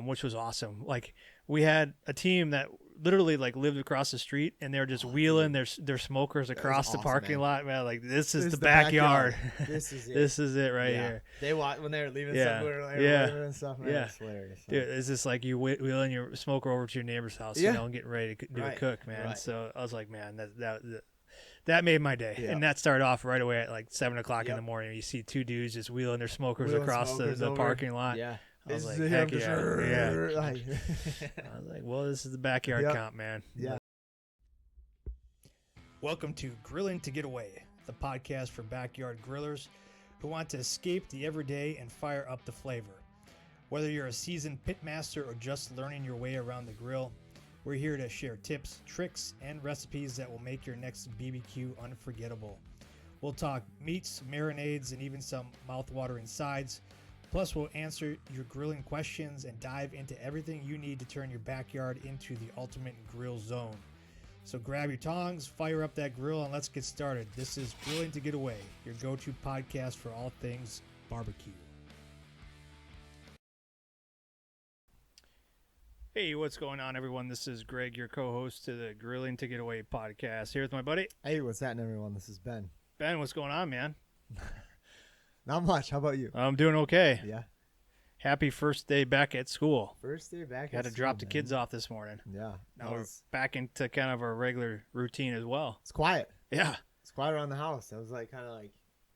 which was awesome. Like we had a team that literally like lived across the street, and they were just wheeling their smokers across the parking lot. Man, like this is the backyard. This is it. This is it right here. They watch when they were leaving somewhere, and stuff. Man, it's hilarious. Dude, it's just like you wheeling your smoker over to your neighbor's house, you know, and getting ready to do a cook, man. So I was like, man, that made my day. And that started off right away at like 7 o'clock in the morning. You see two dudes just wheeling their smokers across the parking lot. Yeah. I was like, heck yeah. I was like, well, this is the backyard comp, man. Yeah. Welcome to Grilling to Get Away, the podcast for backyard grillers who want to escape the everyday and fire up the flavor. Whether you're a seasoned pitmaster or just learning your way around the grill, we're here to share tips, tricks, and recipes that will make your next BBQ unforgettable. We'll talk meats, marinades, and even some mouth-watering sides. Plus, we'll answer your grilling questions and dive into everything you need to turn your backyard into the ultimate grill zone. So grab your tongs, fire up that grill, and let's get started. This is Grilling to Get Away, your go-to podcast for all things barbecue. Hey, what's going on, everyone? This is Greg, your co-host to the Grilling to Get Away podcast. Here's my buddy. Hey, what's happening, everyone? This is Ben. Ben, what's going on, man? Not much. How about you? I'm doing okay. Yeah. Happy first day back at school. First day back. Had to drop the kids off this morning. Yeah. Now we're back into kind of our regular routine as well. It's quiet. Yeah. It's quiet around the house. I was like, kind of like,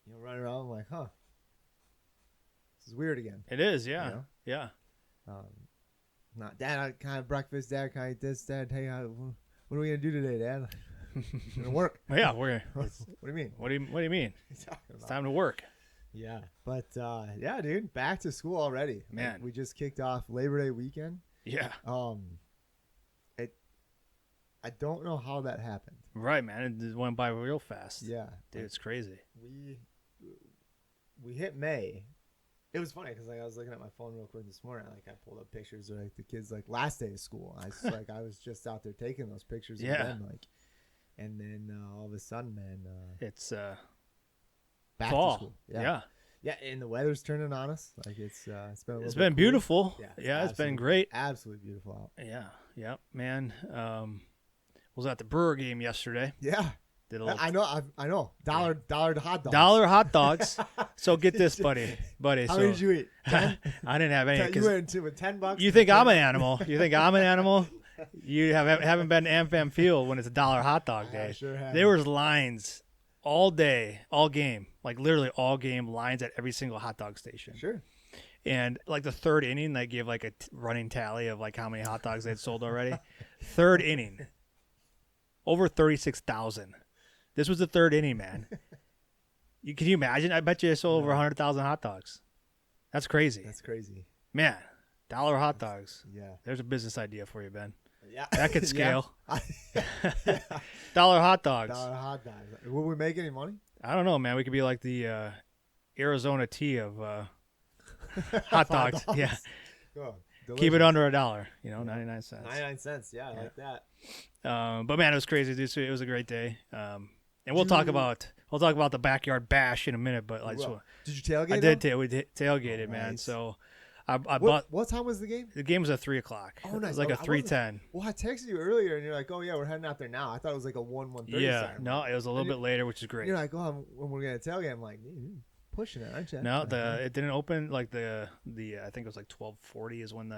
running around. I'm like, huh. This is weird again. It is, yeah. You know? Yeah. Not Dad. I kind of breakfast. Dad, can I eat this? Dad, hey, what are we gonna do today, Dad? We're gonna work. Yeah, what do you mean? What do you mean? It's time to work. Yeah, but yeah, dude, back to school already. Man, like, we just kicked off Labor Day weekend. Yeah. I don't know how that happened. Right, man. It went by real fast. Yeah, dude, it's crazy. We hit May. It was funny because like I was looking at my phone real quick this morning. Like I pulled up pictures of like the kids like last day of school. I was just out there taking those pictures of them, like, and then all of a sudden, man, it's back fall. To school. Yeah, and the weather's turning on us. Like it's been beautiful. Cool. Yeah, it's been great. Absolutely beautiful out. Yeah, man. Was at the Brewer game yesterday. Yeah. I know. $1 hot dogs. $1 hot dogs. So get this, buddy. How many did you eat? 10? I didn't have any. You went with $10. You think I'm an animal? You haven't been to AmFam Field when it's $1 hot dog day. I sure have. There was lines all day, all game, like literally all game lines at every single hot dog station. Sure. And like the third inning, they gave like a running tally of like how many hot dogs they'd sold already. Third inning, over 36,000. This was the third inning, man. Can you imagine? I bet you they sold over 100,000 hot dogs. That's crazy. That's crazy. Man, $1 hot dogs. Yeah. There's a business idea for you, Ben. Yeah. That could scale. $1 hot dogs. $1 hot dogs. Will we make any money? I don't know, man. We could be like the Arizona tea of hot dogs. Yeah. Oh, keep it under $1, 99 cents. 99 cents. Yeah, I like that. But man, it was crazy. It was a great day. And we'll talk about the backyard bash in a minute. But like, did you tailgate? I did. We tailgated, man. So I bought. What time was the game? The game was at 3:00. Oh, nice. It was like a 3:10. Well, I texted you earlier, and you're like, "Oh yeah, we're heading out there now." I thought it was like a 1:30. Yeah, no, it was a little bit later, which is great. You're like, "Oh, when we're gonna tailgate," I'm like, pushing it, aren't you? No, it didn't open like the I think it was like 12:40 is when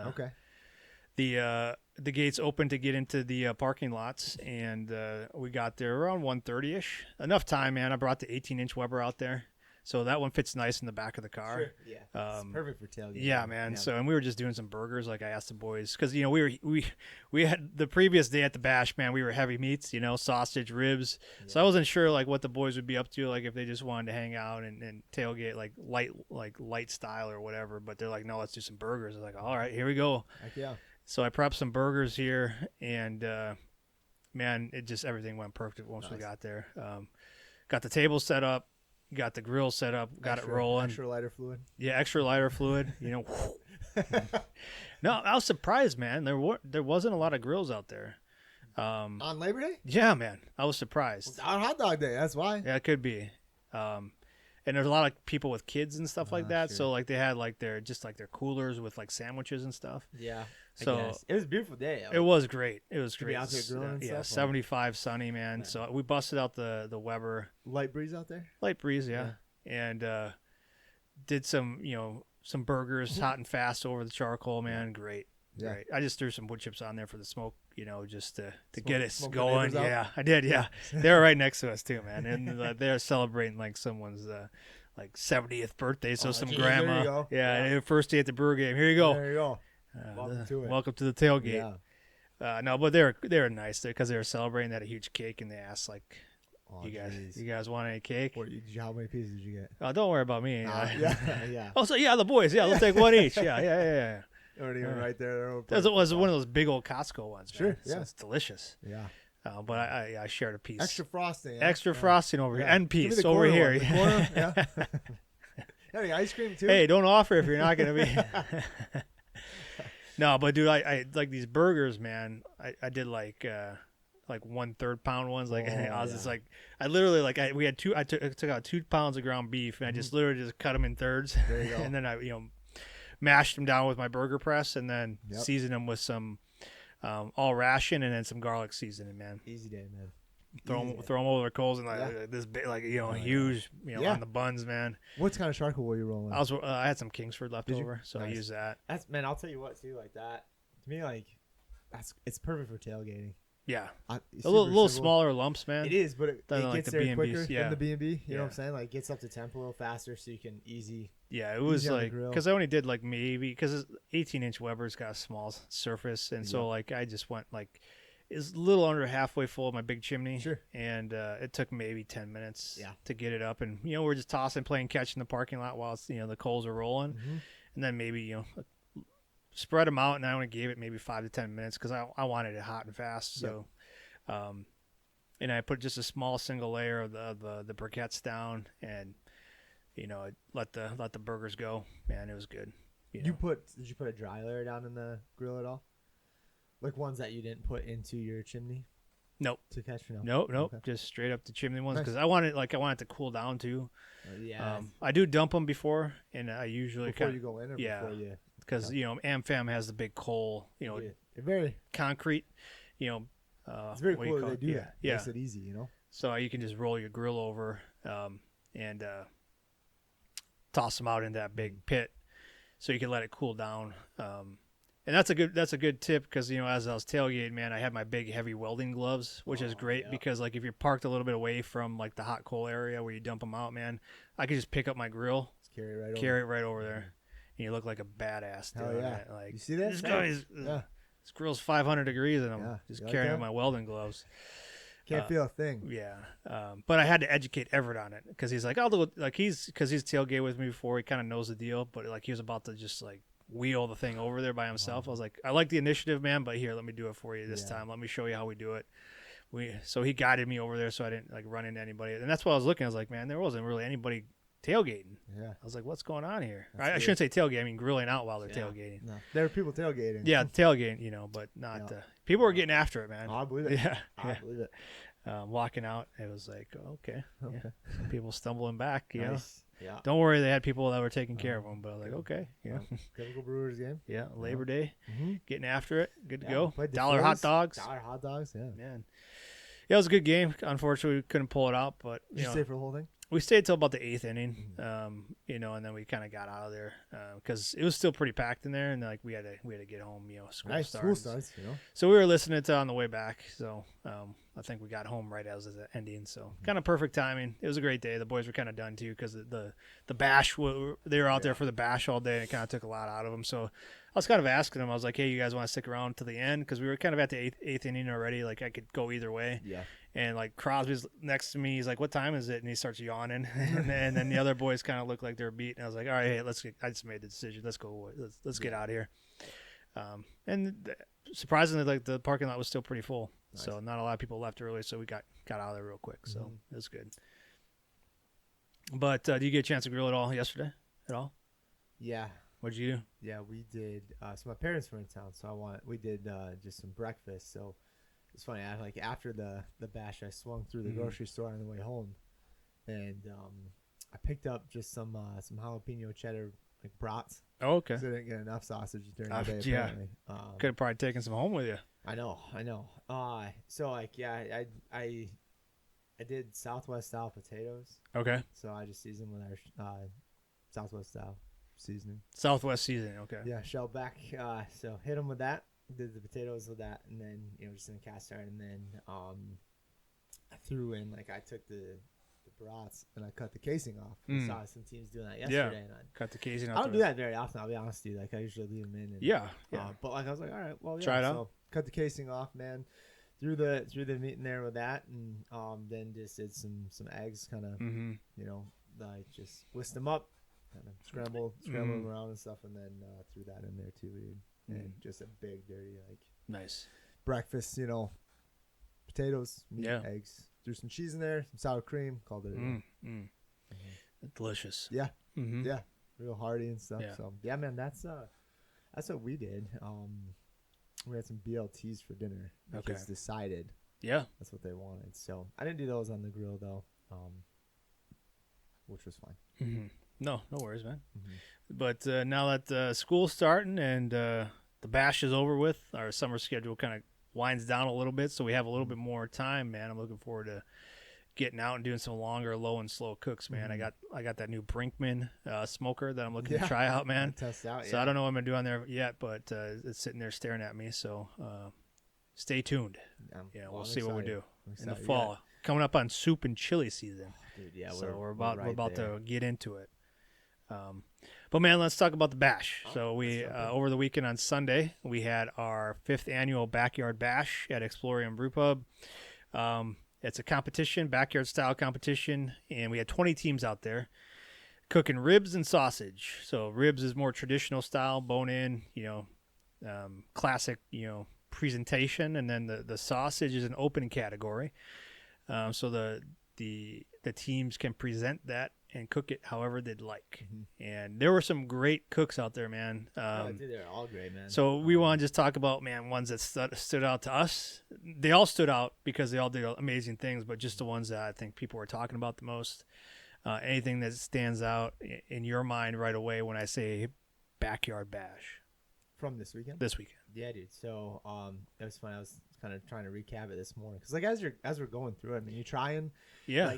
the gates opened to get into the parking lots, and we got there around 1:30ish. Enough time, man. I brought the 18-inch Weber out there, so that one fits nice in the back of the car. Sure. Yeah, it's perfect for tailgating. Yeah, man. Yeah. So, and we were just doing some burgers. Like I asked the boys, because we had the previous day at the bash, man. We were heavy meats, sausage, ribs. Yeah. So I wasn't sure like what the boys would be up to, like if they just wanted to hang out and tailgate like light style or whatever. But they're like, no, let's do some burgers. I was like, all right, here we go. Heck yeah. So I prepped some burgers here, and man, everything went perfect once we got there. Got the table set up, got the grill set up, got it rolling. Extra lighter fluid. Yeah, extra lighter fluid. No, I was surprised, man. There wasn't a lot of grills out there. On Labor Day? Yeah, man, I was surprised. On Hot Dog Day, that's why. Yeah, it could be. and there's a lot of people with kids and stuff like that. Sure. So like they had like their coolers with like sandwiches and stuff. Yeah. So it was a beautiful day. it was great. It was To be great. out there grilling and stuff, 75 sunny, man. So we busted out the Weber. Light breeze out there. Light breeze, yeah. And did some some burgers hot and fast over the charcoal, man. Great. Yeah. Great. I just threw some wood chips on there for the smoke, just to get it smoke going. Yeah, I did. Yeah, they were right next to us too, man, and they're celebrating like someone's like 70th birthday. So some geez, grandma, there you go. yeah, first day at the brewer game. Here you go. There you go. Welcome to it. Welcome to the tailgate. Yeah. No, but they're nice because they were celebrating. They had a huge cake, and they asked like, Oh, you guys want any cake? How many pieces did you get? Oh, don't worry about me. Yeah. Oh, so yeah, the boys. Yeah, they'll take one each. Yeah. Already right there. That was one of those big old Costco ones. Man. Sure, So yeah. it's delicious. Yeah. But I shared a piece. Extra frosting. Extra frosting over here. And piece Give me the over corner here. one. The corner, yeah. Any ice cream too? Hey, don't offer if you're not going to be. No, but dude, I like these burgers, man. I did like 1/3 pound ones. Like I was just like, I literally like we had I took out 2 pounds of ground beef and I just literally just cut them in thirds. There you go. And then I mashed them down with my burger press and then Yep. seasoned them with some all ration and then some garlic seasoning, man. Easy day, man. Throw them over the coals and this big, huge, on the buns, man. What kind of charcoal were you rolling? I had some Kingsford left over, so I used that. That's man. I'll tell you what, too. Like that, to me, like it's perfect for tailgating. Yeah, a little smaller lumps, man. It is, but it like gets the there B&Bs, quicker yeah. than the B&B. You know Yeah. what I'm saying? Like it gets up to temp a little faster, so you can easy. Yeah, it was easy on the like grill. because I only did like maybe because 18-inch Weber's got a small surface, and so like I just went like it's a little under halfway full of my big chimney. Sure. And it took maybe 10 minutes to get it up, and we're just tossing, playing catch in the parking lot while it's, the coals are rolling, Mm-hmm. and then maybe spread them out, and I only gave it maybe 5 to 10 minutes because I wanted it hot and fast. So, and I put just a small single layer of the briquettes down, and let the burgers go. Man, it was good. Did you put a dry layer down in the grill at all? Like ones that you didn't put into your chimney? Nope. To catch for now? Nope. Okay. Just straight up the chimney ones Nice. because I want it to cool down too. Yeah. I do dump them before, and I usually before you go in or before you? because AmFam has the big coal, Very. concrete, It's very what do you cool call that they it? do that. Yeah. Makes it easy, So you can just roll your grill over, and toss them out in that big pit, so you can let it cool down. And that's a good tip because as I was tailgating, man, I had my big heavy welding gloves, which is great because like if you're parked a little bit away from like the hot coal area where you dump them out, man, I could just pick up my grill, Just carry it right over there, and you look like a badass. Hell doing yeah! it. Like You see that? this guy's this grill's 500 degrees, and I'm just You like carrying that? my welding gloves. Can't feel a thing. Yeah, but I had to educate Everett on it because he's like, I'll do it. Like he's tailgate with me before. He kind of knows the deal, but like he was about to just like wheel the thing over there by himself. I was like, I like the initiative, man, but here, let me do it for you this time. Let me show you how we do it. So he guided me over there so I didn't like run into anybody. And that's what I was looking. I was like, man, there wasn't really anybody tailgating. Yeah. I was like, what's going on here? I shouldn't say tailgate. I mean grilling out while they're tailgating. No. There were people tailgating. Yeah, tailgating, but not people were getting after it, man. Oh, I believe it. Yeah. I believe it. Walking out, it was like, okay. Yeah. Some people stumbling back, Nice. Yeah. Don't worry, they had people that were taking care of them, but I was like, okay, Typical Brewers game. yeah, Labor Day, Mm-hmm. getting after it, good to go. Played the Dollar hot Phillies. dogs, Dollar hot dogs. Yeah. man. Yeah, it was a good game. Unfortunately, we couldn't pull it out, but Did you stay for the whole thing? we stayed till about the 8th inning, and then we kind of got out of there because it was still pretty packed in there, and like we had to get home. School Nice. starts. School starts. So we were listening to it on the way back. So I think we got home right as the ending. So kind of perfect timing. It was a great day. The boys were kind of done too because the bash. They were out there for the bash all day, and it kind of took a lot out of them. So I was kind of asking them. I was like, "Hey, you guys want to stick around to the end?" Because we were kind of at the eighth inning already. Like I could go either way. Yeah. And like Crosby's next to me. He's like, "What time is it?" And he starts yawning. and then the other boys kind of look like they're beat. And I was like, "All right, hey, I just made the decision. Let's go. Let's get out of here." Surprisingly, like the parking lot was still pretty full. Nice. So not a lot of people left early. So we got out of there real quick. So it was good. But did you get a chance to grill at all yesterday? At all? Yeah. What'd you do? Yeah, we did. So my parents were in town, so we did just some breakfast. So it's funny. After the bash, I swung through the grocery store on the way home, and I picked up just some jalapeno cheddar like brats. Oh, okay. So I didn't get enough sausage during the day. Yeah. Apparently. Could have probably taken some home with you. I know. So like, yeah, I did Southwest style potatoes. Okay. So I just seasoned with our Southwest style seasoning. Southwest seasoning. Okay. Yeah, shell back. So hit them with that. Did the potatoes with that, and then just in a cast iron, and then I threw in I took the brats and I cut the casing off. I saw some teams doing that yesterday, and I cut the casing. I don't do that very often. I'll be honest with you. I usually leave them in. And, yeah. But I was like, all right, well, yeah. Try it out. So cut the casing off, man. Threw the meat in there with that, and then just did some eggs, kind of, like just whisked them up, kind of scrambled them around and stuff, and then threw that in there too, dude. And just a big dirty nice breakfast, potatoes, meat, eggs. Threw some cheese in there, some sour cream. Called it. Delicious. Yeah, yeah, real hearty and stuff. Yeah. So yeah, man, that's what we did. We had some BLTs for dinner. The kids decided. Yeah, that's what they wanted. So I didn't do those on the grill though, which was fine. No worries, man. But now that school's starting and the bash is over with, our summer schedule kind of winds down a little bit, so we have a little bit more time, man. I'm looking forward to getting out and doing some longer low and slow cooks, man. I got that new Brinkman smoker that I'm looking to try out, man. Test out. So I don't know what I'm gonna do on there yet, but it's sitting there staring at me. So stay tuned. We'll see what we do in the fall. Coming up on soup and chili season. Dude, yeah, so we're about to get into it. But man, let's talk about the bash. So we over the weekend on Sunday we had our 5th annual backyard bash at Explorium Brew Pub. It's a competition, backyard style competition, and we had 20 teams out there cooking ribs and sausage. So ribs is more traditional style, bone in, classic, presentation, and then the sausage is an open category. So the teams can present that and cook it however they'd like. And there were some great cooks out there, man. Dude, they're all great, man. So we want to just talk about, man, ones that stood out to us. They all stood out because they all did amazing things, but just the ones that I think people were talking about the most. Anything that stands out in your mind right away when I say backyard bash? From this weekend? This weekend. Yeah, dude. So it was fun. I was kind of trying to recap it this morning. Because as we're going through it, I mean, you're trying. Yeah.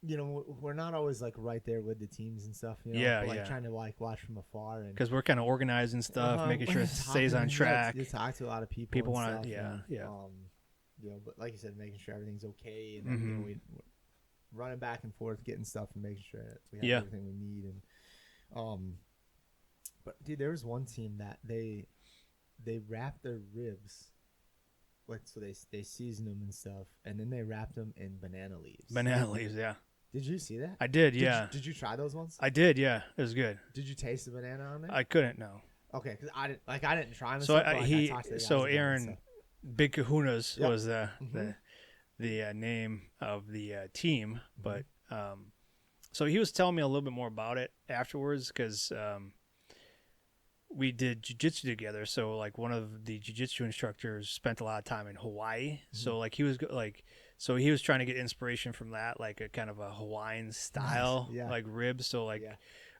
We're not always right there with the teams and stuff. But, trying to watch from afar, and because we're kind of organizing stuff, making sure it stays on track. You talk to a lot of people. People want to, but like you said, making sure everything's okay, and then, we're running back and forth, getting stuff, and making sure that we have everything we need. And but dude, there was one team that they wrapped their ribs. So they seasoned them and stuff, and then they wrapped them in banana leaves. Banana leaves, yeah. Did you see that? I did, yeah. Did you try those ones? I did, yeah. It was good. Did you taste the banana on there? I couldn't, no. Okay, because I didn't try them. So Aaron, Big Kahunas was the name of the team, but so he was telling me a little bit more about it afterwards because we did jiu-jitsu together. So one of the jiu-jitsu instructors spent a lot of time in Hawaii. So he was trying to get inspiration from that, like a kind of a Hawaiian style, like ribs. So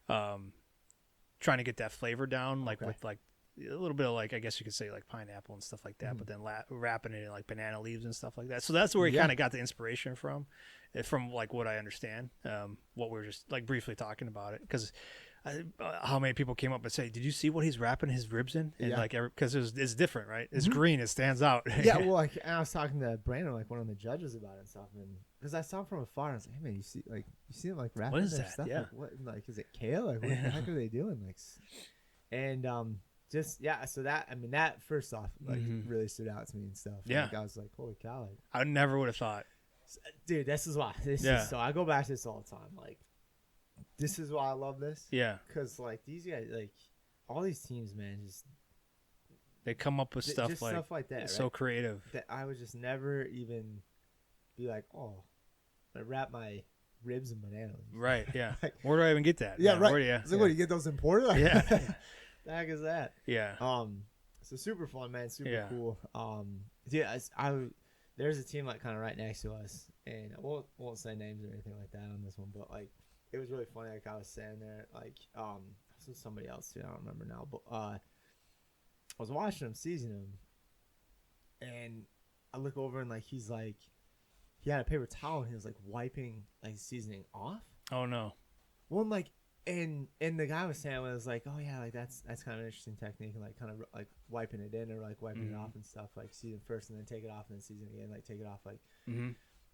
trying to get that flavor down, with a little bit of I guess you could say pineapple and stuff like that, but then wrapping it in banana leaves and stuff like that. So that's where he kind of got the inspiration from what I understand, what we were just like briefly talking about it. Cause how many people came up and say, did you see what he's wrapping his ribs in? And cause it's different, right? It's green. It stands out. Yeah. Well, I was talking to Brandon, one of the judges about it and stuff. And cause I saw him from afar and I was like, hey man, you see him wrapping what is their that? stuff? Yeah. What, is it kale? What the heck are they doing? So that first off, really stood out to me and stuff. Yeah. I was like, holy cow. I never would have thought. Dude, this is why. So I go back to this all the time. This is why I love this. Yeah. Because these guys, all these teams, man, just they come up with stuff like that. It's so creative that I would just never even be like, oh, I wrap my ribs in banana leaves. Right. Yeah. Where do I even get that? Yeah. Right. Where do you? It's what, you get those imported? Yeah. The heck is that? Yeah. So super fun, man. Super cool. There's a team kind of right next to us, and I won't say names or anything like that on this one, but it was really funny. Like I was standing there, like this was somebody else too. I don't remember now, but I was watching him seasoning him, and I look over and like he's like, he had a paper towel and he was like wiping like seasoning off. Oh no. Well, I'm like, and the guy was saying was like, oh yeah, like that's kind of an interesting technique, and like kind of like wiping it in or like wiping it off and stuff, like season first and then take it off and then season again, like take it off, like.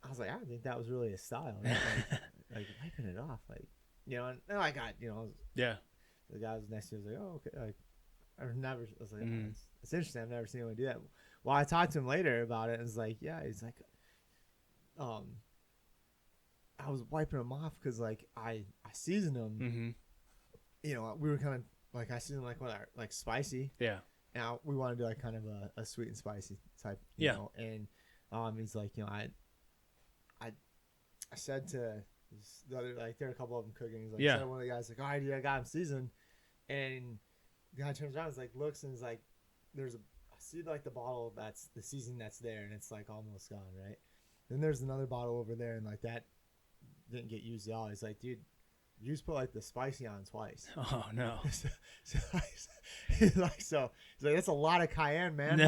I was like, I don't think that was really a style, right? like wiping it off, like, you know. And I got, you know, yeah. The guy was next to me was like, oh okay, like I was like, oh, it's interesting. I've never seen anyone do that. Well, I talked to him later about it, and it's like, yeah, he's like, I was wiping them off because like I seasoned them. You know, we were kind of like, I seasoned like like spicy. Yeah. Now we want to do like kind of a sweet and spicy type. You know? And he's like, you know, I said to the other, like there are a couple of them cooking. He's like, I said to one of the guys like, all right, yeah, I got him seasoned, and the guy turns around, and like looks, and is like, I see like the bottle that's the season that's there, and it's like almost gone, right? Then there's another bottle over there, and like that didn't get used at all. He's like, dude, you just put like the spicy on twice. Oh no. He's like, that's a lot of cayenne, man.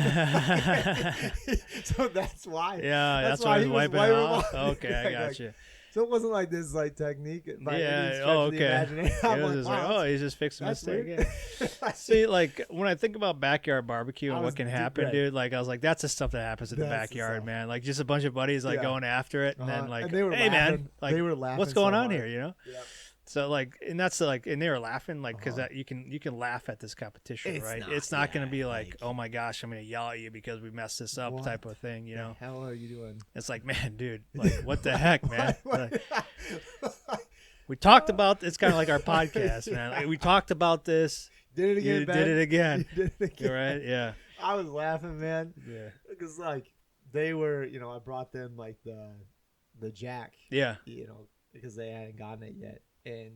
So that's why. Yeah, that's why he's wiping it off. Okay, I got you. So it wasn't like this like technique. Oh, okay. It was just like, oh, he's just fixing a mistake. See, like when I think about backyard barbecue and what can happen, dude, like I was like, that's the stuff that happens in the backyard, man. Like just a bunch of buddies like going after it, and then like, hey man, like what's going on here, you know? Yeah. So like, and that's like, and they were laughing like, because that you can laugh at this competition, right? It's not going to be like, oh my gosh, I'm going to yell at you because we messed this up type of thing, you know? What the hell are you doing? It's like, man, dude, like what the heck, man? Like, we talked about it's kind of like our podcast, man. Like, we talked about this. Did it again, you Ben. did it again. You did it again. Right? Yeah. I was laughing, man. Yeah. Because like they were, you know, I brought them like the Jack. Yeah. You know, because they hadn't gotten it yet, and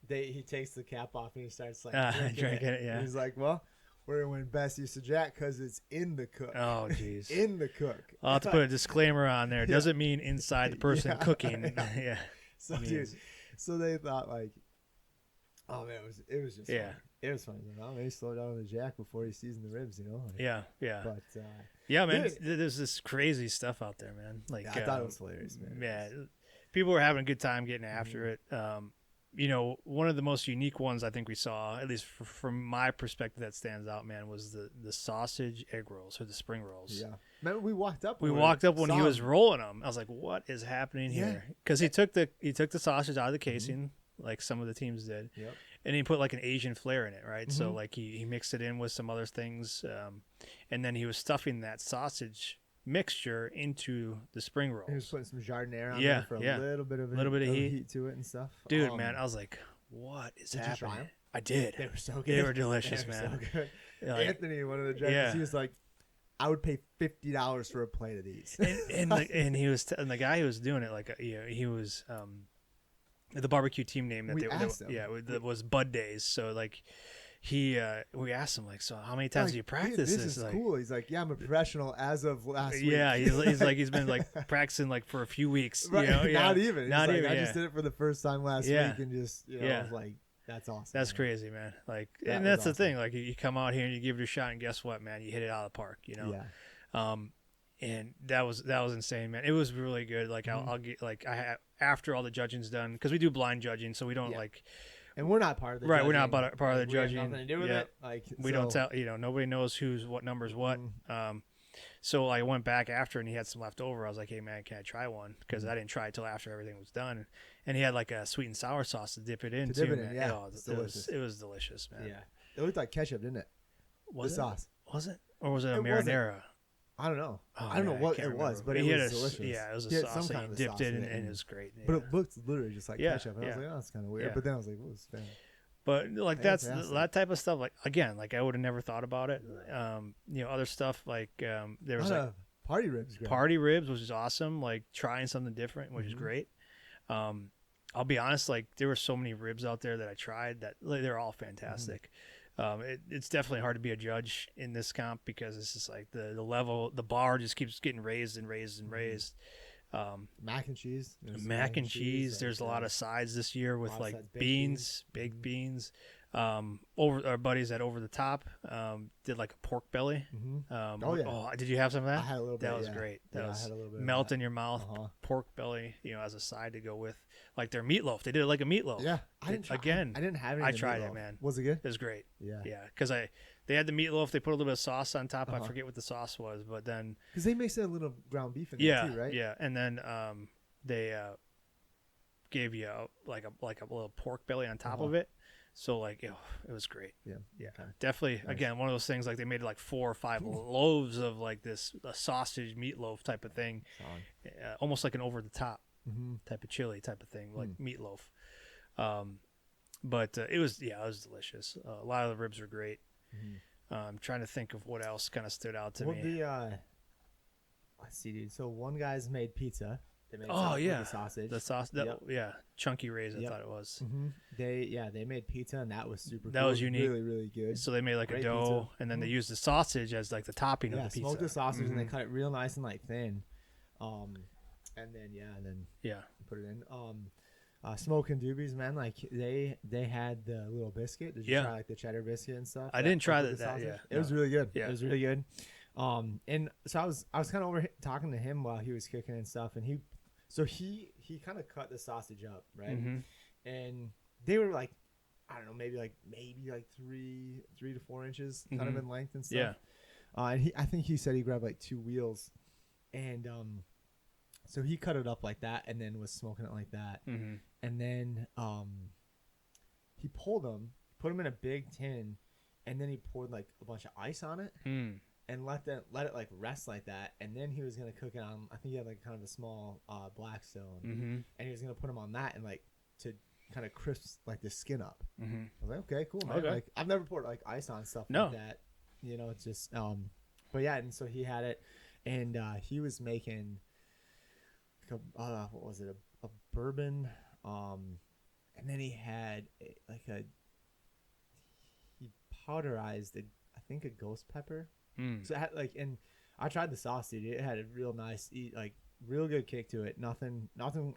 he takes the cap off and he starts like drinking it. Yeah. And he's like, well, we're gonna win best use of Jack because it's in the cook. Oh, jeez. In the cook. I'll have to put a disclaimer on there. It doesn't mean inside the person cooking. Yeah. So dude, so they thought like, oh man, it was just funny. It was funny. You know, maybe slow down on the Jack before he seasoned the ribs. You know. Like, yeah. But yeah, man, there's this crazy stuff out there, man. Like I thought it was hilarious, man. Yeah, people were having a good time getting after it. You know, one of the most unique ones I think we saw, at least from my perspective, that stands out, man, was the sausage egg rolls or the spring rolls. Yeah, remember we walked up. We walked up when he was rolling them. I was like, "What is happening here?" Because he took the sausage out of the casing, like some of the teams did, and he put like an Asian flair in it, right? So like he mixed it in with some other things, and then he was stuffing that sausage mixture into the spring rolls. He was putting some jardinera on there for a little bit of heat to it and stuff. Dude, man, I was like, what is happening? You try them? I did. They were so good. They were delicious, man. So good. Like, Anthony, one of the judges, he was like, I would pay $50 for a plate of these. and he was and the guy who was doing it, like, he was the barbecue team name that was Bud Days. So like we asked him like, so how many times do you practice this? This is like, cool. He's like, yeah, I'm a professional as of last week. Yeah, he's like, he's been like practicing like for a few weeks. Right. You know? Not even. Not even. I just did it for the first time last week, and just I was like, that's awesome. That's crazy, man. Like, and that's the thing. Like, you come out here and you give it a shot, and guess what, man? You hit it out of the park. You know. Yeah. And that was insane, man. It was really good. Like, I'll get like after all the judging's done, because we do blind judging, so we don't like. And we're not part of the right. judging. We're not part of the judging. We have nothing to do with it. Like we don't tell. You know, nobody knows what number's what. So I went back after, and he had some left over. I was like, "Hey man, can I try one?" Because I didn't try it till after everything was done. And he had like a sweet and sour sauce to dip it in too, man. Yeah, oh, it was delicious, man. Yeah, it looked like ketchup, didn't it? The sauce was it, or was it a marinara? I don't know. Oh, I don't know what it was, but it was delicious. Yeah, it was a sauce. Some kind of dipped it in, and it was great. Yeah. But it looked literally just like ketchup. And I was like, oh, that's kind of weird. But then I was like, what was that? But like that type of stuff, like again, like I would have never thought about it. You know, other stuff like there was like party ribs. Party ribs, which is awesome. Like trying something different, which is great. I'll be honest, like there were so many ribs out there that I tried that they're all fantastic. It's definitely hard to be a judge in this comp because it's just like the level, the bar just keeps getting raised and raised and raised. Mac and cheese. Mac and cheese. There's a lot of sides this year with like sides, beans, baked beans. Over our buddies at Over the Top did like a pork belly. Did you have some of that? I had a little bit. That was great. That was I had a little bit melt in your mouth. Pork belly, as a side to go with like their meatloaf. They did it like a meatloaf. Yeah, I didn't have any. I tried it, man. Was it good? It was great. Yeah, because they had the meatloaf. They put a little bit of sauce on top. I forget what the sauce was, but then because they mix in a little ground beef in there too, right? Yeah, and then they gave you like a little pork belly on top of it. So like it was great. Yeah. Okay. Definitely. Nice. Again, one of those things like they made like 4 or 5 loaves of like this sausage meatloaf type of thing, almost like an over the top type of chili type of thing, like meatloaf. But it was delicious. A lot of the ribs were great. I'm trying to think of what else kind of stood out to me. Let's see, dude. So one guy's made pizza. They made the sausage. The sauce, Chunky Ray's. I thought it was. They made pizza and that was super. That was unique, really, really good. So they made like Great a dough, pizza. and then they used the sausage as like the topping of the pizza. Smoked the sausage and they cut it real nice and like thin, and then put it in. Smoking doobies, man. Like they had the little biscuit. Did you try like the cheddar biscuit and stuff? I didn't try that. It was really good. Yeah, it was really good. And so I was kind of over talking to him while he was cooking and stuff, and he kind of cut the sausage up, right? And they were like, I don't know, maybe like 3 to 4 inches, kind of in length and stuff. Yeah. And I think he said he grabbed like 2 wheels, and so he cut it up like that, and then was smoking it like that, and then he pulled them, put them in a big tin, and then he poured like a bunch of ice on it. And let it like rest like that, and then he was gonna cook it on. I think he had like kind of a small Blackstone, and he was gonna put them on that and like to kind of crisp like the skin up. I was like, okay, cool, man. Like I've never poured like ice on stuff like that. It's just but yeah, and so he had it, and he was making like what was it, a bourbon, and then he had he powderized I think a ghost pepper. So it had and I tried the sausage. It had a real nice, real good kick to it. Nothing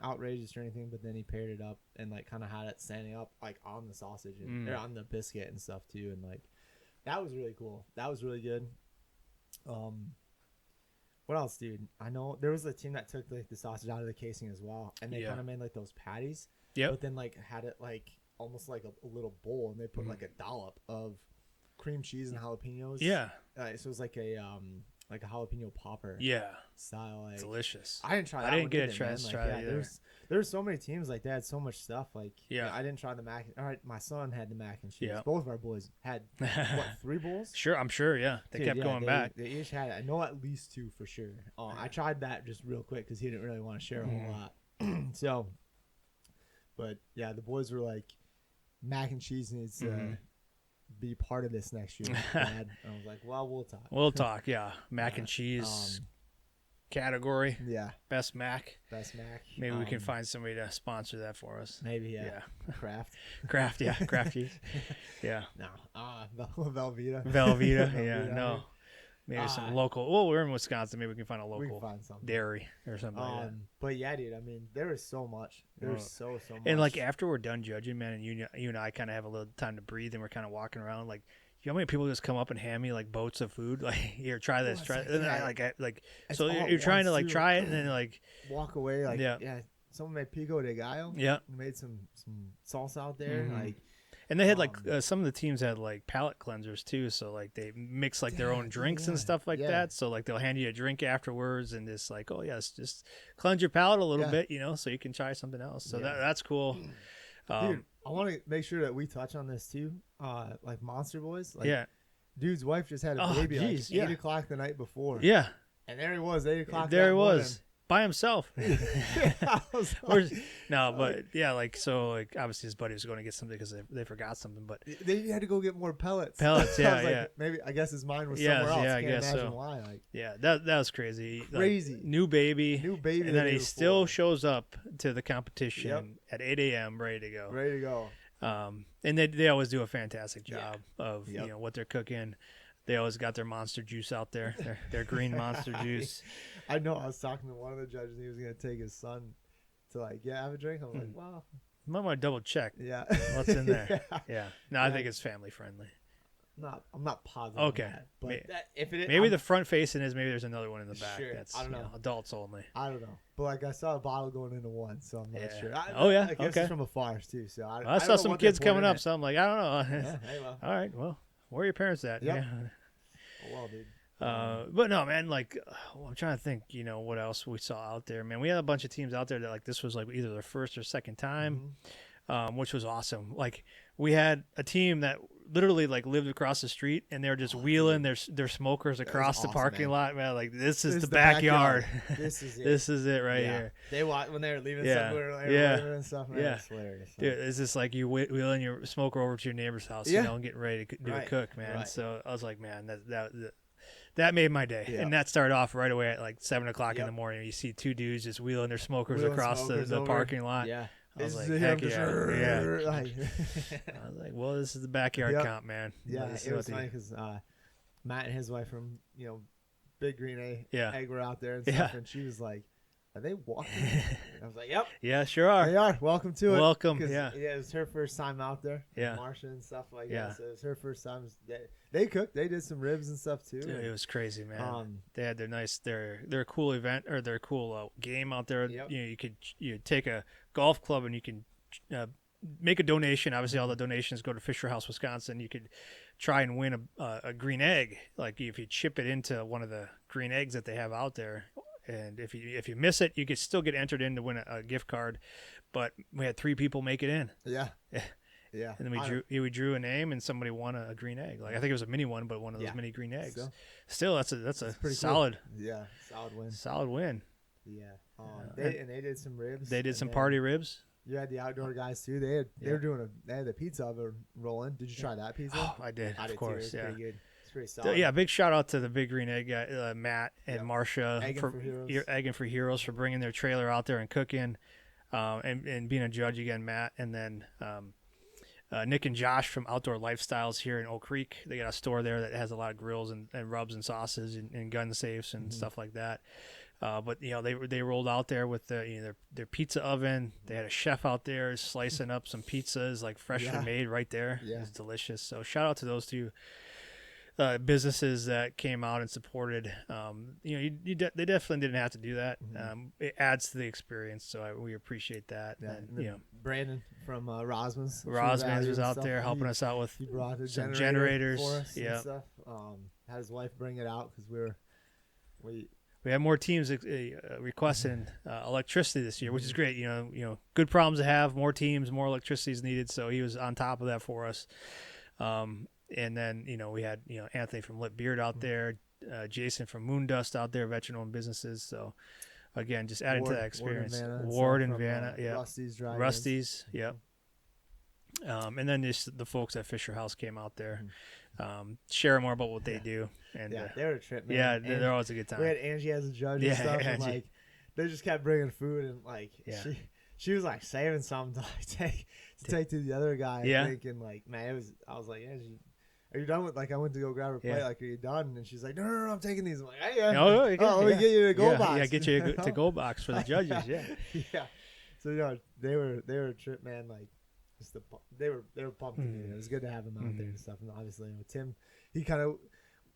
outrageous or anything. But then he paired it up and like kind of had it standing up like on the sausage and on the biscuit and stuff too. And like that was really cool. That was really good. What else, dude? I know there was a team that took like the sausage out of the casing as well, and they kind of made like those patties. Yeah. But then like had it like almost like a little bowl, and they put like a dollop of cream cheese and jalapenos. Yeah. So it was like a jalapeno popper. Yeah. Style. Like, delicious. I didn't try that. I didn't get a chance to try it either. There's so many teams like they had so much stuff. Like I didn't try the mac. All right, my son had the mac and cheese. Yeah. Both of our boys had 3 bowls? Sure, I'm sure. Yeah, they kept going back. They each had it. I know at least 2 for sure. I tried that just real quick because he didn't really want to share a whole lot. So, but yeah, the boys were like, mac and cheese needs to be part of this next year. Dad. I was like, well, we'll talk. We'll talk. Yeah, mac and cheese. Category. Yeah. Best Mac. Maybe we can find somebody to sponsor that for us. Maybe, yeah. Kraft, yeah. Kraft cheese. Yeah. No. Velveeta. Yeah, no. Maybe some local. Well, we're in Wisconsin. Maybe we can find a local dairy or something like that. But yeah, dude, I mean, there is so much. There's so much. And like after we're done judging, man, and you and I kind of have a little time to breathe, and we're kind of walking around like, you know how many people just come up and hand me like boats of food? Like, here, try this, try it. And then so you're trying to like try it and then like walk away. Like, yeah. Someone made pico de gallo. Yeah. Made some salsa out there. Like, and they had like some of the teams had like palate cleansers too. So like they mix like their own drinks and stuff like that. So like they'll hand you a drink afterwards and just like, oh yes, just cleanse your palate a little bit, so you can try something else. So that's cool. Dude, I want to make sure that we touch on this too. Like Monster Boys. Like, dude's wife just had a baby like 8 o'clock the night before. Yeah. And there he was, 8 o'clock. There he was. By himself. Like, obviously his buddy was going to get something because they forgot something, but they had to go get more pellets. Maybe I guess his mind was somewhere else. I guess imagine why. Like, that was crazy. Crazy. Like, new baby, and then he still shows up to the competition at 8 a.m. ready to go. And they always do a fantastic job of what they're cooking. They always got their Monster juice out there, their green Monster juice. I know. I was talking to one of the judges. And he was gonna take his son to like, have a drink. I'm like, wow. Might want to double check. Yeah. What's in there? Yeah. No, I think it's family friendly. I'm not positive. Okay. On that, but if it is, maybe the front facing is. Maybe there's another one in the back. Sure, That's I don't know. Adults only. I don't know. But like I saw a bottle going into one, so I'm not sure. I guess it's from a farce too. So I saw some kids coming up, so I'm like, I don't know. Yeah, hey, well. All right. Well, where are your parents at? Yep. Yeah. Well, dude. But no, man, like I'm trying to think, what else we saw out there, man. We had a bunch of teams out there that like this was like either their first or second time, which was awesome. Like we had a team that literally like lived across the street and they were just wheeling their smokers across the parking lot, man. Like this is the backyard. This is it. This is it right here. They watch when they were leaving somewhere and stuff, man. It's hilarious. Dude, it's just like you wheeling your smoker over to your neighbor's house, and getting ready to do a cook, man. Right. So I was like, man, that made my day. Yeah. And that started off right away at like 7 o'clock in the morning. You see two dudes just wheeling their smokers across the parking lot. Yeah. I was like, heck yeah. I was like, well, this is the backyard comp, man. Yeah, it was funny because Matt and his wife from, Big Green Egg were out there and stuff, and she was like, are they walking? I was like, yep. Yeah, sure are. They are. Welcome to it. Welcome, yeah. Yeah, it was her first time out there. Yeah. Marsha and stuff like that. So it was her first time. They cooked. They did some ribs and stuff, too. Dude, it was crazy, man. They had their cool event, or their cool game out there. Yep. You take a golf club and you can make a donation. Obviously, all the donations go to Fisher House, Wisconsin. You could try and win a green egg. Like if you chip it into one of the green eggs that they have out there. And if you miss it, you could still get entered in to win a gift card. But we had 3 people make it in. Yeah. Yeah. And then we drew a name, and somebody won a green egg. Like I think it was a mini one, but one of those mini green eggs. Still, that's a pretty solid. Cool. Yeah, solid win. Solid win. Yeah. They did some ribs. They did some party ribs. You had the outdoor guys too. They had the pizza oven rolling. Did you try that pizza? Oh, I did. Of course. Too. It was pretty good. Pretty solid. Yeah, big shout out to the Big Green Egg guy, Matt and Marsha Egging for Heroes for bringing their trailer out there and cooking, and being a judge again, Matt, and then Nick and Josh from Outdoor Lifestyles here in Oak Creek. They got a store there that has a lot of grills and rubs and sauces and gun safes and stuff like that. But they rolled out there with their pizza oven. They had a chef out there slicing up some pizzas like freshly made right there. Yeah. It was delicious. So shout out to those two businesses that came out and supported. They definitely didn't have to do that. It adds to the experience, so we appreciate that. Yeah, and Brandon from Rosman's was out there helping us out with some generators for us and stuff. Had his wife bring it out because we had more teams requesting electricity this year, which is great. Good problems to have. More teams, more electricity is needed. So he was on top of that for us. And then, we had, Anthony from Lit Beard out there, Jason from Moondust out there, veteran-owned businesses. So, again, just adding to that experience. Ward and Vanna, Rusty's, yep. And then just the folks at Fisher House came out there, share more about what they do. And they were a trip, man. Yeah, they're always a good time. We had Angie as a judge and stuff, and they just kept bringing food, and she was like saving something to take to the other guy. Thinking man, I was like, are you done with, I went to go grab her plate, are you done? And she's like, no, I'm taking these. I'm like, hey, let me get you a gold box. Yeah, get you a gold box for the judges, yeah. So, they were a trip, man, they were pumped. It was good to have them out there and stuff. And obviously, Tim, he kind of,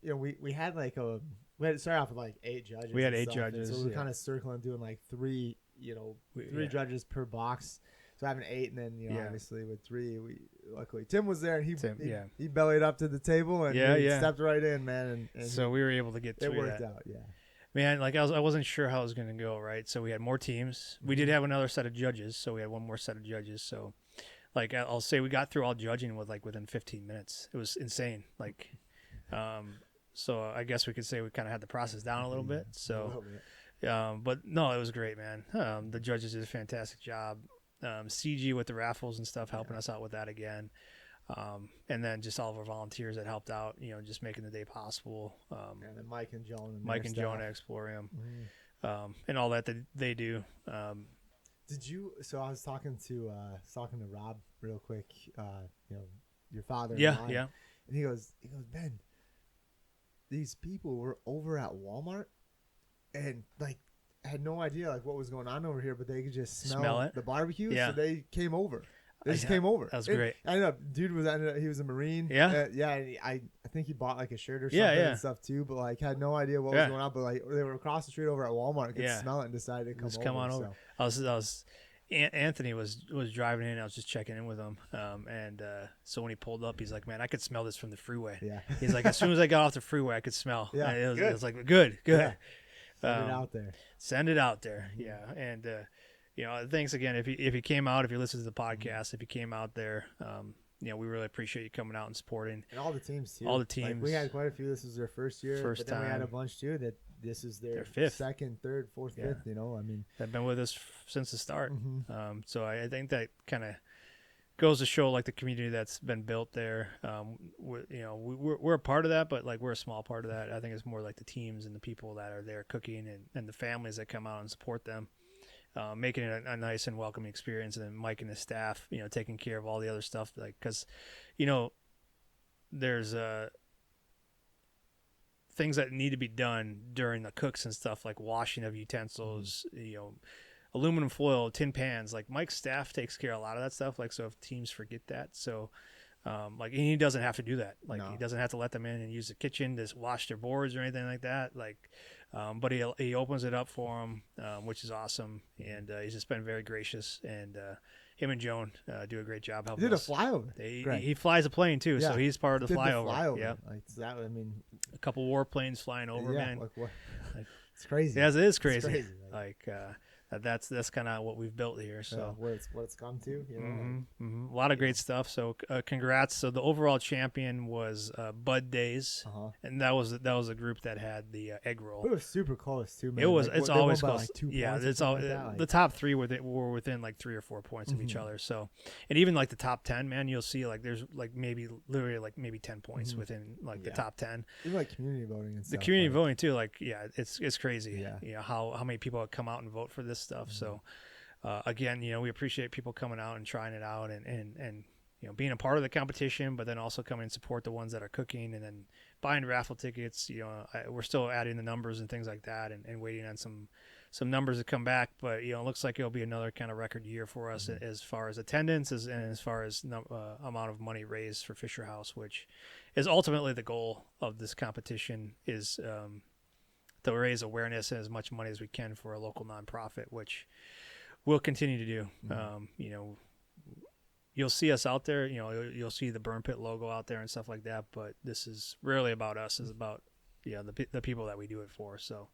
we had we had to start off with 8 judges. We had 8 judges. So we were kind of circling, doing 3, 3 judges per box. So having 8, and then obviously with 3, luckily Tim was there, and he bellied up to the table and he stepped right in, man. And so we were able to get through that. It worked out, Man, I wasn't sure how it was going to go, right? So we had more teams. We did have another set of judges, so we had one more set of judges. So, I'll say we got through all judging within 15 minutes. It was insane. So I guess we could say we kind of had the process down a little bit. So, but no, it was great, man. The judges did a fantastic job. CG with the raffles and stuff, helping us out with that again. And then just all of our volunteers that helped out, just making the day possible. And then Mike and Joan at Explorium, and all that they do. Did you? So I was talking to Rob real quick. Your father. Yeah. And he goes, Ben, these people were over at Walmart and like had no idea like what was going on over here, but they could just smell it? the barbecue. Yeah. So they came over. They just came over. That was great. Ended up, he was a Marine. Yeah. Yeah. And I think he bought like a shirt or something Yeah. and stuff too, but like had no idea what was going on. But like they were across the street over at Walmart and could smell it and decided to come on over. So. Anthony was driving in. I was just checking in with him, and so when he pulled up, he's like, "Man, I could smell this from the freeway." Yeah. He's like, "As soon as I got off the freeway, I could smell." Yeah. It was like, "Good." Yeah. Send it out there. Send it out there. Yeah, and thanks again. If you came out, if you listened to the podcast, if you came out there, we really appreciate you coming out and supporting. And all the teams too. All the teams. Like, we had quite a few. This was their first year. But then we had a bunch too that this is their fifth. second, third, fourth, fifth. I mean, they've been with us since the start. Mm-hmm. So I think that kind of goes to show like the community that's been built there. We're a part of that, but like we're a small part of that. I think it's more like the teams and the people that are there cooking and the families that come out and support them. Making it a nice and welcoming experience, and then Mike and his staff, taking care of all the other stuff, like because, there's things that need to be done during the cooks and stuff, like washing of utensils, aluminum foil, tin pans. Like Mike's staff takes care of a lot of that stuff. Like so, if teams forget that, so and he doesn't have to do that. Like he doesn't have to let them in and use the kitchen to wash their boards or anything like that. Like. But he opens it up for him, which is awesome, and he's just been very gracious. And him and Joan do a great job helping us. He did a flyover. He flies a plane too, so he's part of the flyover. Yeah, like that. I mean, a couple warplanes flying over, man. Like what? It's crazy. Yes, it is crazy. It's crazy. That's kind of what we've built here. So what it's come to, a lot of great stuff. So congrats. So the overall champion was Bud Days, and that was a group that had the egg roll. It was super close too, man. It was. It's always close. Like 2 points it's all the top three were within like 3 or 4 points of each other. So, and even like the top 10, man, you'll see like there's like maybe 10 points within like the top 10. Even like community voting and stuff. The community voting too. Like it's crazy. Yeah. How many people have come out and vote for this stuff. So again, we appreciate people coming out and trying it out and being a part of the competition, but then also coming and support the ones that are cooking and then buying raffle tickets. We're still adding the numbers and things like that and waiting on some numbers to come back, but it looks like it'll be another kind of record year for us as far as attendance and as far as amount of money raised for Fisher House, which is ultimately the goal of this competition is to raise awareness and as much money as we can for a local nonprofit, which we'll continue to do. You'll see us out there, you'll see the Burn Pit logo out there and stuff like that, but this is really about us. It's about, the people that we do it for. So,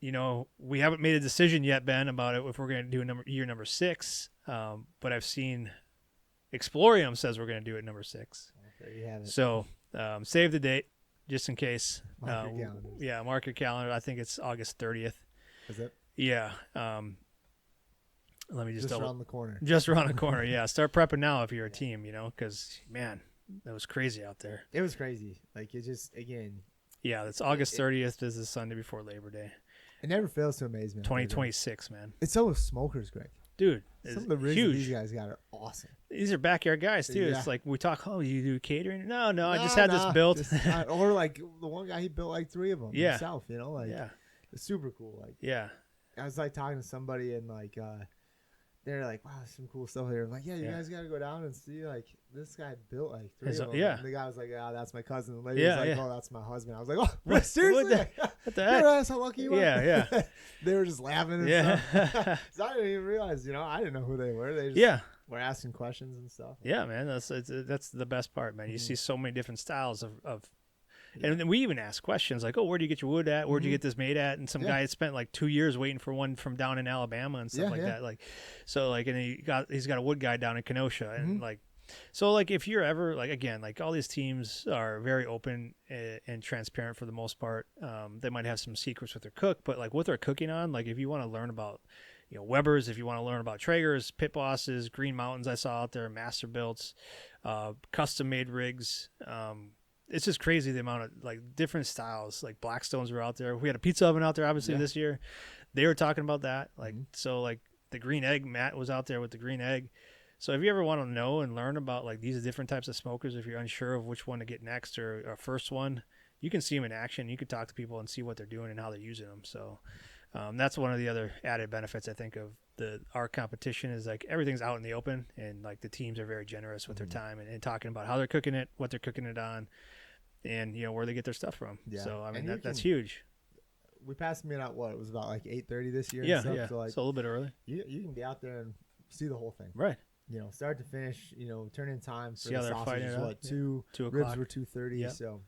we haven't made a decision yet, Ben, about it, if we're going to do year number 6. But I've seen Explorium says we're going to do it number 6. There you have it. So, save the date just in case. Mark your calendars. Yeah, mark your calendar. I think it's August 30th. Is it? Yeah. Let me just around the corner. Just around the corner. Yeah. Start prepping now if you're a team, because man, that was crazy out there. It was crazy. Like it just again. Yeah, it's August 30th. This is Sunday before Labor Day. It never fails to amaze me. 2026, man. It's so with smokers, Greg. Dude, some of the rigs huge. These guys got are awesome. These are backyard guys too. Yeah. It's like we talk. Oh, you do catering? No, I just had this built. Or like the one guy, he built like 3 of them himself. It's super cool. Like I was like talking to somebody and like they're like, wow, there's some cool stuff here. I'm like, you guys got to go down and see. Like this guy built like 3 of them. Yeah. And the guy was like, that's my cousin. The lady was like, oh, that's my husband. I was like, oh, what? Seriously? What the heck? That's how lucky you are. Yeah. They were just laughing and stuff. So I didn't even realize, I didn't know who they were. They just were asking questions and stuff. Yeah, man. That's the best part, man. You see so many different styles of and then we even ask questions like, oh, where do you get your wood at? Where'd you get this made at? And some guy had spent like 2 years waiting for one from down in Alabama and stuff like that. Like, so like, and he's got a wood guy down in Kenosha and like, so like if you're ever like, again, like all these teams are very open and transparent for the most part. They might have some secrets with their cook, but like what they're cooking on, like if you want to learn about, Weber's, if you want to learn about Traeger's, Pit Bosses, Green Mountains I saw out there, Master Builts, custom made rigs, it's just crazy the amount of like different styles. Like Blackstones were out there. We had a pizza oven out there obviously this year. They were talking about that. Like so like the green egg, Matt was out there with the green egg. So if you ever want to know and learn about like these different types of smokers, if you're unsure of which one to get next or first one, you can see them in action. You can talk to people and see what they're doing and how they're using them. So that's one of the other added benefits I think of our competition is like everything's out in the open, and like the teams are very generous with their time and talking about how they're cooking it, what they're cooking it on, and where they get their stuff from. Yeah. So I mean that's huge. We passed me out. What it was about like 8:30 this year. Yeah, and stuff, yeah. So, like, so a little bit early. You can be out there and see the whole thing. Right. Start to finish. Turn in time for see the sausages. What 2 o'clock. Ribs were 2:30. Yep. So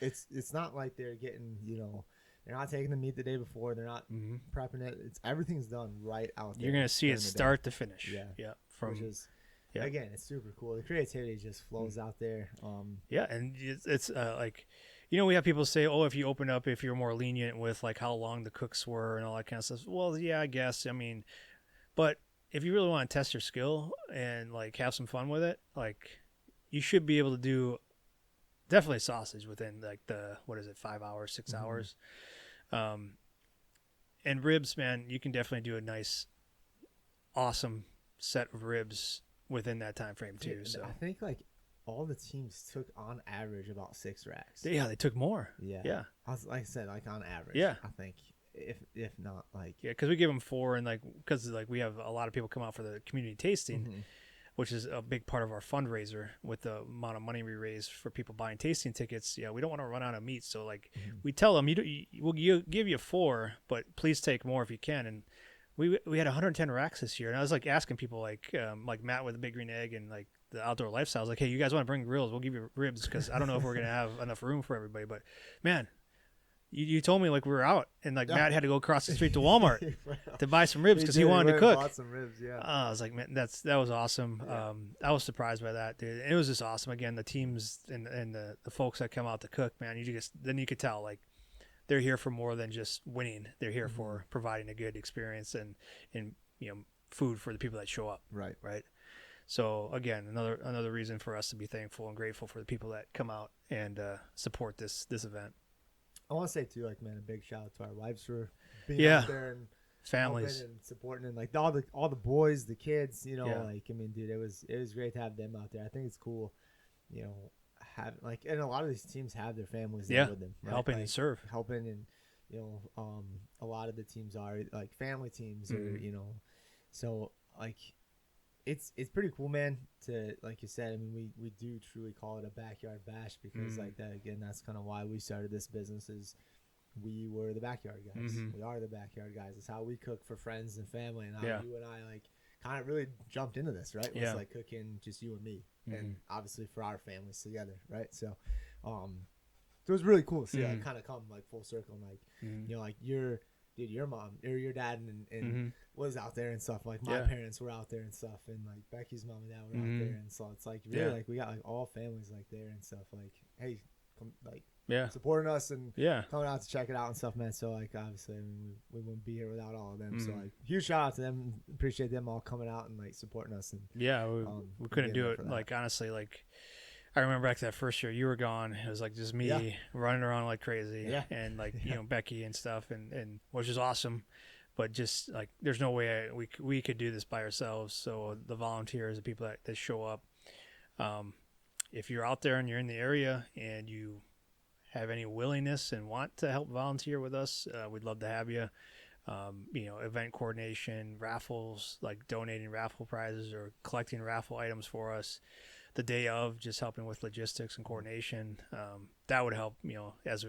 it's not like they're getting they're not taking the meat the day before. They're not prepping it. Everything's done right out there. You're gonna see it start to finish. Yeah. Yeah. Which is again, it's super cool. The creativity just flows out there. Yeah, and it's like. We have people say, oh, if you open up, if you're more lenient with like how long the cooks were and all that kind of stuff. Well, yeah, I guess. I mean, but if you really want to test your skill and like have some fun with it, like you should be able to do definitely sausage within like 5 hours, 6 hours. And ribs, man, you can definitely do a nice, awesome set of ribs within that time frame too. So I think like all the teams took on average about 6 racks. Yeah, they took more. Yeah. Like I said, like on average. Yeah. I think if not like. Yeah, because we give them 4, and like because like we have a lot of people come out for the community tasting, which is a big part of our fundraiser with the amount of money we raise for people buying tasting tickets. Yeah, we don't want to run out of meat, so like we tell them we'll give you 4, but please take more if you can. And we had 110 racks this year, and I was like asking people like Matt with the Big Green Egg and like the Outdoor Lifestyle. I was like, hey, you guys want to bring grills? We'll give you ribs because I don't know if we're gonna have enough room for everybody. But man, you told me like we were out, and like Matt had to go across the street to Walmart to buy some ribs because he wanted to cook. Bought some ribs, yeah. I was like, man, that was awesome. Yeah. I was surprised by that, dude. It was just awesome. Again, the teams and the folks that come out to cook, man, you could tell like they're here for more than just winning. They're here for providing a good experience and food for the people that show up. Right. So again, another reason for us to be thankful and grateful for the people that come out and support this event. I want to say too, like, man, a big shout out to our wives for being out there and families and supporting, and like all the boys, the kids, like, I mean, dude, it was great to have them out there. I think it's cool, have like, and a lot of these teams have their families there with them, right? helping and and a lot of the teams are like family teams or so like it's pretty cool, man, to, like you said, I mean, we do truly call it a backyard bash because like that, again, that's kind of why we started this business. Is we were the backyard guys. We are the backyard guys. It's how we cook for friends and family, and how you and I like kind of really jumped into this, right? It's like cooking just you and me, and obviously for our families together, right? So it was really cool to see that kind of come like full circle, and like like your mom or your dad and was out there and stuff. Like my parents were out there and stuff, and like Becky's mom and dad were out there, and so it's like really like we got like all families like there and stuff. Like, hey, come, like supporting us and coming out to check it out and stuff, man. So like obviously, I mean, we wouldn't be here without all of them. So like huge shout out to them. Appreciate them all coming out and like supporting us. And we couldn't do it. Like honestly, like I remember back to that first year you were gone. It was like just me running around like crazy, and like Becky and stuff, and which is awesome. But just like there's no way we could do this by ourselves. So the volunteers, the people that show up, if you're out there and you're in the area and you have any willingness and want to help volunteer with us, we'd love to have you. Event coordination, raffles, like donating raffle prizes or collecting raffle items for us. The day of, just helping with logistics and coordination. That would help, as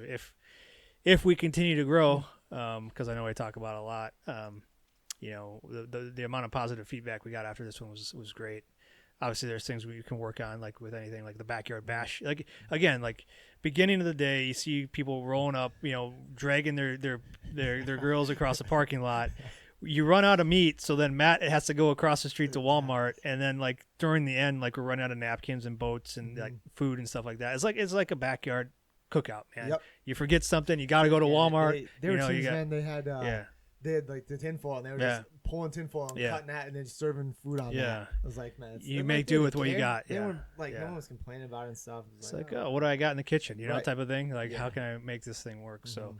if we continue to grow, because I know I talk about it a lot. The amount of positive feedback we got after this one was great. Obviously, there's things we can work on, like with anything, like the backyard bash. Like again, like beginning of the day, you see people rolling up, dragging their grills across the parking lot. You run out of meat, so then Matt has to go across the street to Walmart, and then like during the end, like we're running out of napkins and boats and like food and stuff like that. It's like a backyard cookout, man. Yep. You forget something, you got to go to Walmart. They had like the tinfoil, and they were just pulling tinfoil and cutting that, and then serving food on that. I was like, man, you make do with what you got. They were like, no one was complaining about it and stuff. It's like, oh, what do I got in the kitchen? Type of thing. Like, how can I make this thing work? So.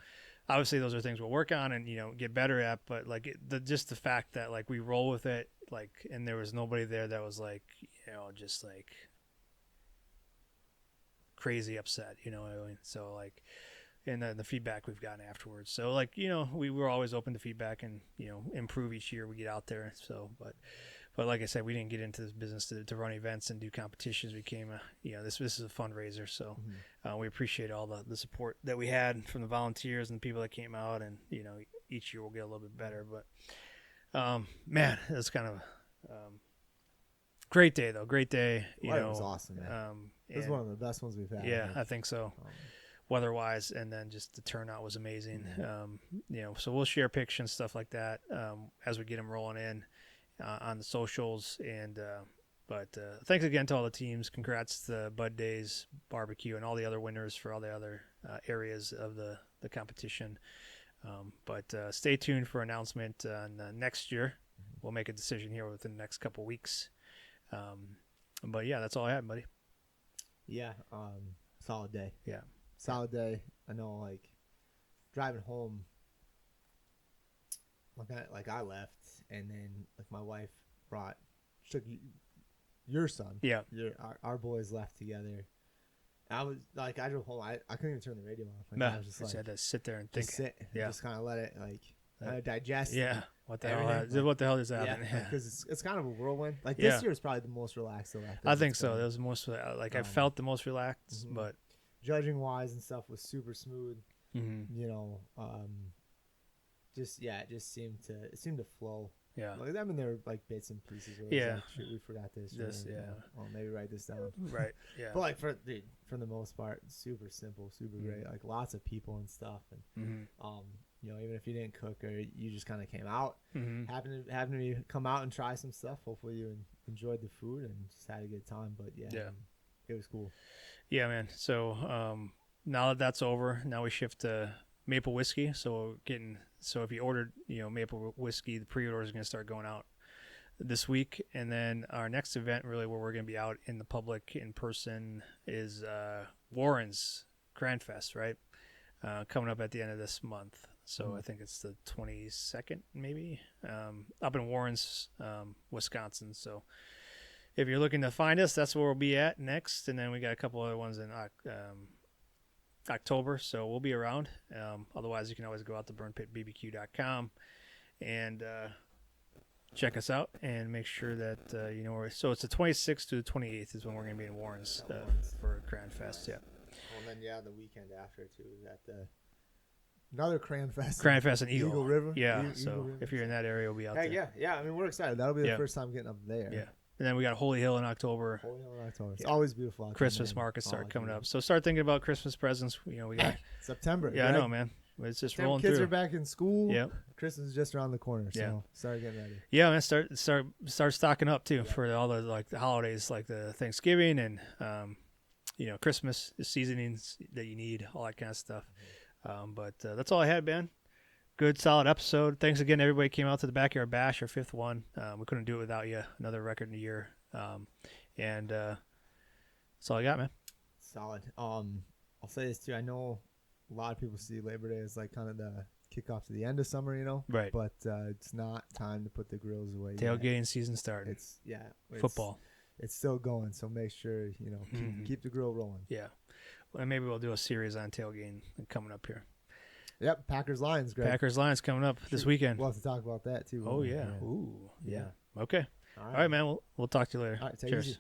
obviously those are things we'll work on and, get better at, but like just the fact that like we roll with it, like, and there was nobody there that was like, just like crazy upset, what I mean? So like, and the feedback we've gotten afterwards. So like, we were always open to feedback and, improve each year we get out there. So, but like I said, we didn't get into this business to run events and do competitions. We came, this is a fundraiser. So we appreciate all the support that we had from the volunteers and the people that came out. And, each year we'll get a little bit better. But, man, it's kind of great day, though. Great day. It was awesome, man. It was one of the best ones we've had. Yeah, I think so. Weather-wise, and then just the turnout was amazing. So we'll share pictures and stuff like that as we get them rolling in on the socials. And but thanks again to all the teams. Congrats to Bud Days Barbecue and all the other winners for all the other areas of the competition. But stay tuned for announcement on next year. We'll make a decision here within the next couple weeks. But yeah, that's all I had, buddy. Yeah, solid day. Yeah. Solid day. I know, like, driving home, like I left, and then, like, my wife took your son. Yeah. Our boys left together. I was, like, I drove home. I couldn't even turn the radio off. Like, No, I was just, like, had to sit there and think. Just kind of let it, like, digest. Yeah. What the hell? Everything. What the hell is happening? Yeah, because it's kind of a whirlwind. Like, this year is probably the most relaxed. I think so. That was the most, I felt the most relaxed, but. Judging wise and stuff was super smooth. It just seemed to flow. Yeah. Like, I mean, there were like bits and pieces. Where Yeah. Like, shoot, we forgot this. Well, maybe write this down. Right. Yeah. But like for the most part, super simple, super great. Like lots of people and stuff, and even if you didn't cook or you just kind of came out, happened to come out and try some stuff. Hopefully you enjoyed the food and just had a good time. But yeah. It was cool. Yeah, man. So now that that's over, now we shift to maple whiskey. So if you ordered, maple whiskey, the pre-order is going to start going out this week. And then our next event, really, where we're going to be out in the public in person, is Warren's Cranfest, right? Coming up at the end of this month. So I think it's the 22nd, maybe, up in Warren's, Wisconsin. So if you're looking to find us, that's where we'll be at next. And then we got a couple other ones in October, so we'll be around. Otherwise, you can always go out to burnpitbbq.com and check us out and make sure that, so it's the 26th to the 28th is when we're going to be in Warren's for Cranfest, yeah. Well, and then, the weekend after, too, is at another Cranfest. Cranfest in Eagle River. Yeah, Eagle River. If you're in that area, we'll be out there. Yeah. I mean, we're excited. That'll be the first time getting up there. Yeah. And then we got Holy Hill in October. It's always beautiful. Christmas markets start coming up. So start thinking about Christmas presents. We got September. Yeah, right? I know, man. It's just rolling kids through. Are back in school. Yep. Christmas is just around the corner. So start getting ready. Yeah, man. Start stocking up too for all the the holidays, like the Thanksgiving and Christmas, the seasonings that you need, all that kind of stuff. But that's all I had, man. Good, solid episode. Thanks again, everybody came out to the Backyard Bash, our 5th one. We couldn't do it without you. Another record in a year. And that's all I got, man. Solid. I'll say this, too. I know a lot of people see Labor Day as, like, kind of the kickoff to the end of summer, Right. But it's not time to put the grills away Tailgating season started. It's football. It's still going, so make sure, keep the grill rolling. Yeah. Well, maybe we'll do a series on tailgating coming up here. Yep, Packers-Lions, Greg. Packers-Lions coming up this weekend. We'll have to talk about that, too. Oh, yeah. Ooh, yeah. Okay. All right, man. We'll talk to you later. All right, take Cheers. it easy.